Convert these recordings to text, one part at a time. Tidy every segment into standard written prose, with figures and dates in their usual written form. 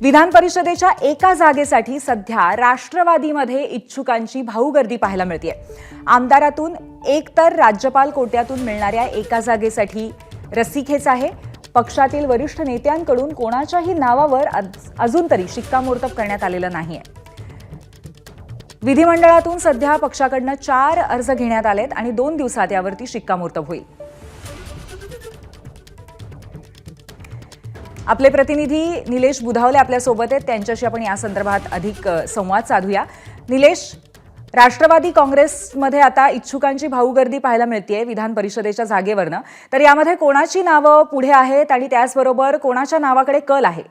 विधान परिषदेच्या एका जागेसाठी सध्या राष्ट्रवादीमध्ये इच्छुकांची भाऊगर्दी पाहायला मिळते। आमदारातून एक तर राज्यपाल कोट्यातून मिळणाऱ्या एका जागेसाठी रस्सीखेच आहे। पक्षातील वरिष्ठ नेत्यांकडून कोणाच्याही नावावर अजून तरी शिक्कामोर्तब करण्यात आलेलं नाहीये। विधिमंडळातून सध्या पक्षाकडून 4 अर्ज घेण्यात आलेत आणि 2 दिवसात यावरती शिक्कामोर्तब होईल। आपले प्रतिनिधी निलेश बुधावले आपल्या सोबत आहेत, त्यांच्याशी आपण या संदर्भात अधिक संवाद साधूया। निलेश, राष्ट्रवादी काँग्रेसमध्ये आता इच्छुकांची भाऊगर्दी पाहायला मिळतेय विधान परिषदेच्या जागेवरनं, तर यामध्ये कोणाची नावं पुढे आहेत आणि त्याचबरोबर कोणाच्या नावाकडे कल आहे?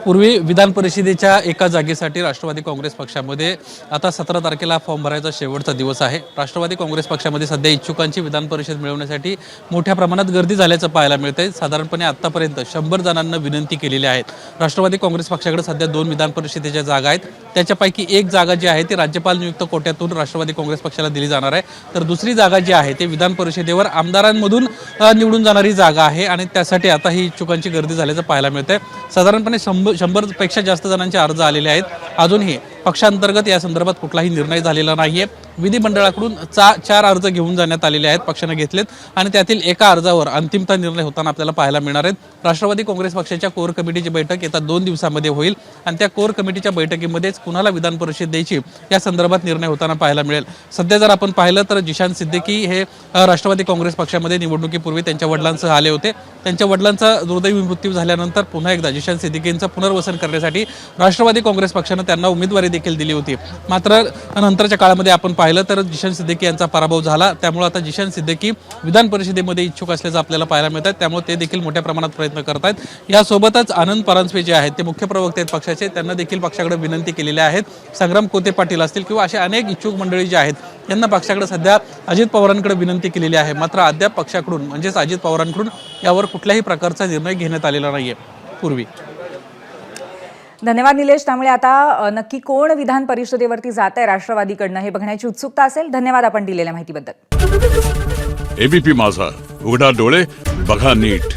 पूर्वी विधान परिषदेच्या एका जागेसाठी राष्ट्रवादी काँग्रेस पक्षामध्ये आता 17 तारखेला फॉर्म भरायचा शेवटचा दिवस आहे। राष्ट्रवादी काँग्रेस पक्षामध्ये सध्या इच्छुकांची विधान परिषद मिळवण्यासाठी मोठ्या प्रमाणात गर्दी झाल्याचं पाहायला मिळतंय। साधारणपणे आतापर्यंत 100 जणांना विनंती केलेली आहे। राष्ट्रवादी काँग्रेस पक्षाकडे सध्या 2 विधान परिषदेच्या जागा आहेत, त्याच्यापैकी एक जागा जी आहे ती राज्यपाल नियुक्त कोट्यातून राष्ट्रवादी काँग्रेस पक्षाला दिली जाणार आहे, तर दुसरी जागा जी आहे ती विधान परिषदेवर आमदारांमधून निवडून जाणारी जागा आहे आणि त्यासाठी आता ही इच्छुकांची गर्दी झाल्याचं पाहायला मिळतंय। साधारणपणे 100 पेक्षा जास्त जणांचे अर्ज आलेले आहेत। अजूनही पक्षांतर्गत या संदर्भात कुठलाही निर्णय झालेला नाहीये। विधिमंडळाकडून 4 अर्ज घेऊन जाण्यात आलेले आहेत, पक्षाने घेतलेत आणि त्यातील एका अर्जावर अंतिमता निर्णय होताना आपल्याला पाहायला मिळणार आहेत। राष्ट्रवादी काँग्रेस पक्षाच्या कोर कमिटीची बैठक येत्या 2 दिवसांमध्ये होईल आणि त्या कोर कमिटीच्या बैठकीमध्येच कुणाला विधान परिषद द्यायची या संदर्भात निर्णय होताना पाहायला मिळेल। सध्या जर आपण पाहिलं तर जिशान सिद्दीकी हे राष्ट्रवादी काँग्रेस पक्षामध्ये निवडणुकीपूर्वी त्यांच्या वडिलांसह आले होते। त्यांच्या वडिलांचा दुर्दैवी मृत्यू झाल्यानंतर पुन्हा एकदा जिशान सिद्दीकींचं पुनर्वसन करण्यासाठी राष्ट्रवादी काँग्रेस पक्षानं त्यांना उमेदवारी देखील दिली होती। मात्र नंतरच्या काळामध्ये आपण पाहिलं तर जिशान सिद्दीकी यांचा पराभव झाला, त्यामुळे आता जिशान सिद्दीकी विधान परिषदेमध्ये इच्छुक असल्याचं आपल्याला पाहायला मिळतात, त्यामुळे ते देखील मोठ्या प्रमाणात प्रयत्न करत आहेत। यासोबतच आनंद परांजपे जे आहेत ते मुख्य प्रवक्ते आहेत पक्षाचे, त्यांना देखील पक्षाकडे विनंती केलेल्या आहेत। संग्राम कोते पाटील असतील किंवा असे अनेक इच्छुक मंडळी जे आहेत यांना पक्षाकडे सध्या अजित पवारांकडे विनंती केलेली आहे। मात्र अद्याप पक्षाकडून म्हणजेच अजित पवारांकडून यावर कुठल्याही प्रकारचा निर्णय घेण्यात आलेला नाहीये। पूर्वी धन्यवाद निलेश। त्यामुळे आता नक्की कोण विधान परिषदेवरती जात आहे राष्ट्रवादीकडनं हे बघण्याची उत्सुकता असेल। धन्यवाद आपण दिलेल्या माहितीबद्दल। एबीपी माझा, उघडा डोळे बघा नीट।